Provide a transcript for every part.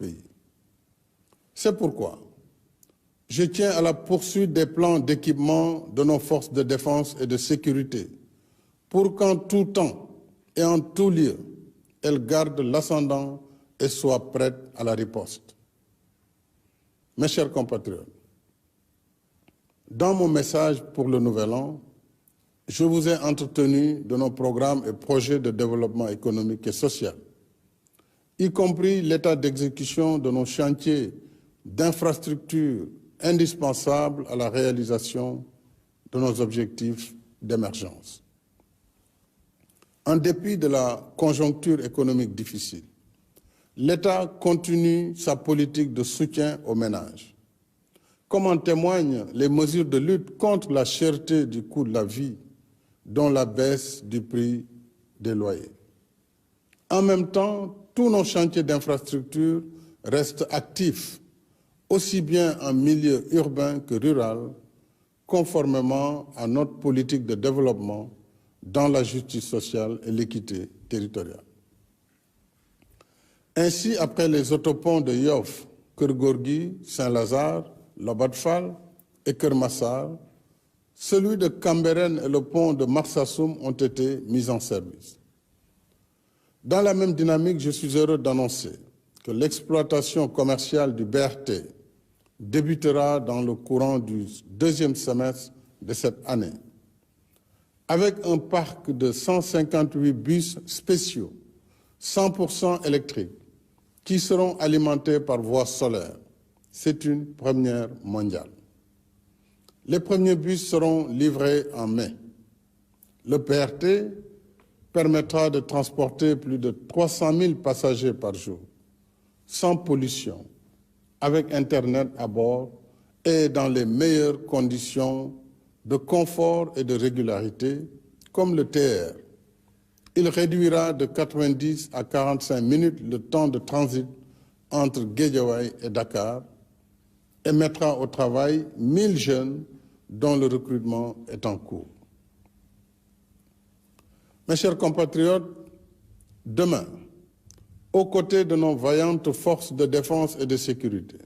pays. C'est pourquoi je tiens à la poursuite des plans d'équipement de nos forces de défense et de sécurité pour qu'en tout temps et en tout lieu, elles gardent l'ascendant et soient prêtes à la riposte. Mes chers compatriotes, dans mon message pour le Nouvel An, je vous ai entretenu de nos programmes et projets de développement économique et social, y compris l'état d'exécution de nos chantiers d'infrastructures indispensables à la réalisation de nos objectifs d'émergence. En dépit de la conjoncture économique difficile, l'État continue sa politique de soutien aux ménages, comme en témoignent les mesures de lutte contre la cherté du coût de la vie, dont la baisse du prix des loyers. En même temps, tous nos chantiers d'infrastructure restent actifs, aussi bien en milieu urbain que rural, conformément à notre politique de développement dans la justice sociale et l'équité territoriale. Ainsi, après les autoponts de Yoff, Keur Gorgui, Saint-Lazare, Lobat Fall et Keur Massar, celui de Cambérène et le pont de Marsassoum ont été mis en service. Dans la même dynamique, je suis heureux d'annoncer que l'exploitation commerciale du BRT débutera dans le courant du deuxième semestre de cette année, avec un parc de 158 bus spéciaux, 100% électriques, qui seront alimentés par voie solaire. C'est une première mondiale. Les premiers bus seront livrés en mai. Le BRT permettra de transporter plus de 300 000 passagers par jour, sans pollution, avec Internet à bord et dans les meilleures conditions de confort et de régularité, comme le TER. Il réduira de 90 à 45 minutes le temps de transit entre Guédiawaye et Dakar et mettra au travail 1000 jeunes dont le recrutement est en cours. Mes chers compatriotes, demain, aux côtés de nos vaillantes forces de défense et de sécurité,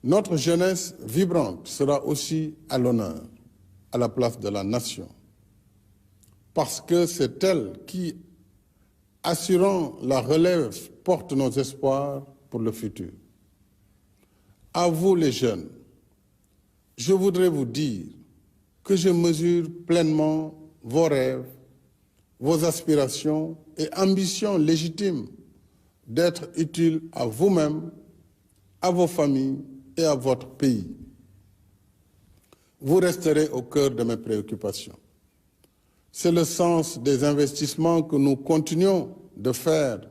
notre jeunesse vibrante sera aussi à l'honneur, à la place de la nation, parce que c'est elle qui, assurant la relève, porte nos espoirs pour le futur. À vous les jeunes, je voudrais vous dire que je mesure pleinement vos rêves, vos aspirations et ambitions légitimes d'être utiles à vous-même, à vos familles et à votre pays. Vous resterez au cœur de mes préoccupations. C'est le sens des investissements que nous continuons de faire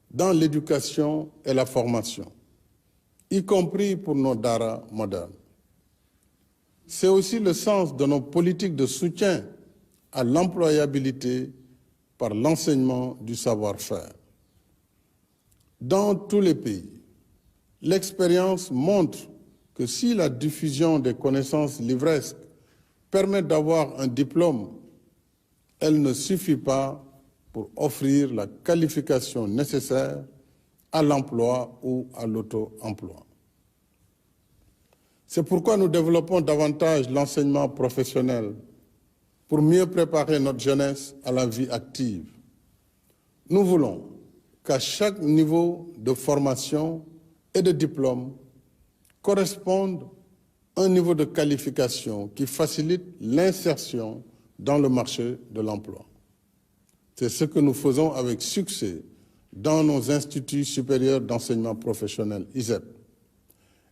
dans l'éducation et la formation, y compris pour nos daara modernes. C'est aussi le sens de nos politiques de soutien à l'employabilité par l'enseignement du savoir-faire. Dans tous les pays, l'expérience montre que si la diffusion des connaissances livresques permet d'avoir un diplôme, elle ne suffit pas pour offrir la qualification nécessaire à l'emploi ou à l'auto-emploi. C'est pourquoi nous développons davantage l'enseignement professionnel pour mieux préparer notre jeunesse à la vie active. Nous voulons qu'à chaque niveau de formation et de diplôme corresponde un niveau de qualification qui facilite l'insertion dans le marché de l'emploi. C'est ce que nous faisons avec succès dans nos instituts supérieurs d'enseignement professionnel, ISEP.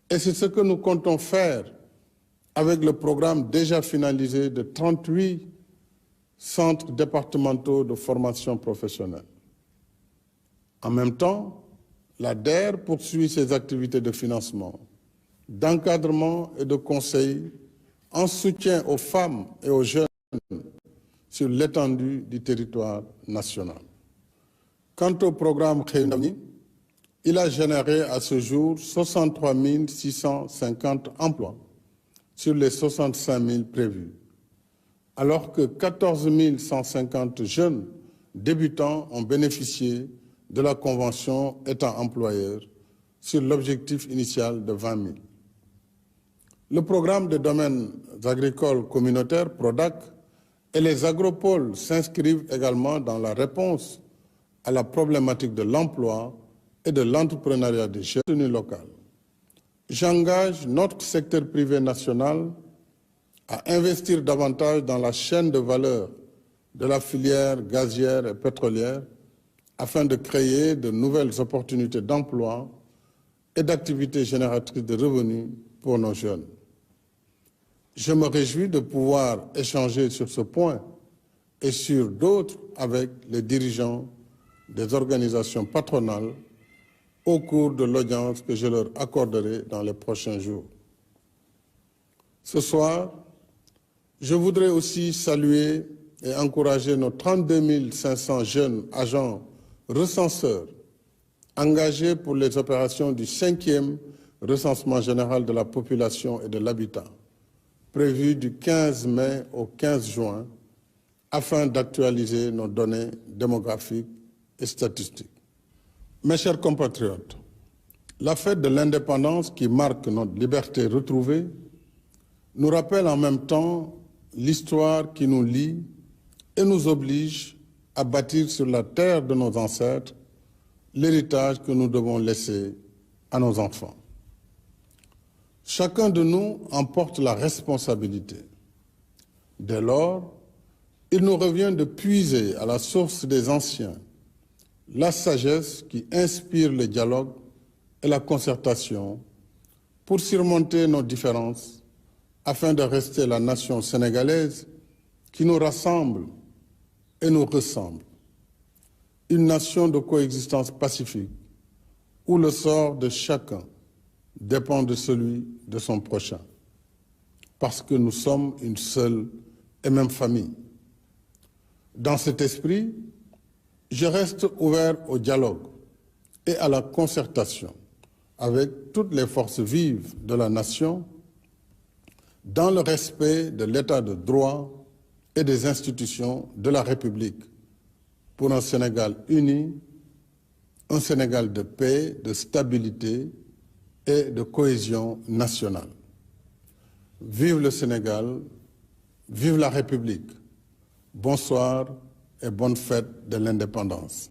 Et c'est ce que nous comptons faire avec le programme déjà finalisé de 38 centres départementaux de formation professionnelle. En même temps, la DER poursuit ses activités de financement, d'encadrement et de conseil en soutien aux femmes et aux jeunes sur l'étendue du territoire national. Quant au programme Xëy, il a généré à ce jour 63 650 emplois sur les 65 000 prévus, alors que 14 150 jeunes débutants ont bénéficié de la convention État-employeur sur l'objectif initial de 20 000. Le programme des domaines agricoles communautaires, PRODAC, et les agropoles s'inscrivent également dans la réponse à la problématique de l'emploi et de l'entrepreneuriat des jeunes locales. J'engage notre secteur privé national à investir davantage dans la chaîne de valeur de la filière gazière et pétrolière afin de créer de nouvelles opportunités d'emploi et d'activités génératrices de revenus pour nos jeunes. Je me réjouis de pouvoir échanger sur ce point et sur d'autres avec les dirigeants des organisations patronales au cours de l'audience que je leur accorderai dans les prochains jours. Ce soir, je voudrais aussi saluer et encourager nos 32 500 jeunes agents recenseurs engagés pour les opérations du 5e recensement général de la population et de l'habitat, prévu du 15 mai au 15 juin, afin d'actualiser nos données démographiques et statistiques. Mes chers compatriotes, la fête de l'indépendance qui marque notre liberté retrouvée nous rappelle en même temps l'histoire qui nous lie et nous oblige à bâtir sur la terre de nos ancêtres l'héritage que nous devons laisser à nos enfants. Chacun de nous en porte la responsabilité. Dès lors, il nous revient de puiser à la source des anciens la sagesse qui inspire le dialogue et la concertation pour surmonter nos différences afin de rester la nation sénégalaise qui nous rassemble et nous ressemble. Une nation de coexistence pacifique où le sort de chacun dépend de celui de son prochain, parce que nous sommes une seule et même famille. Dans cet esprit, je reste ouvert au dialogue et à la concertation avec toutes les forces vives de la nation dans le respect de l'état de droit et des institutions de la République pour un Sénégal uni, un Sénégal de paix, de stabilité et de cohésion nationale. Vive le Sénégal, vive la République. Bonsoir et bonne fête de l'indépendance.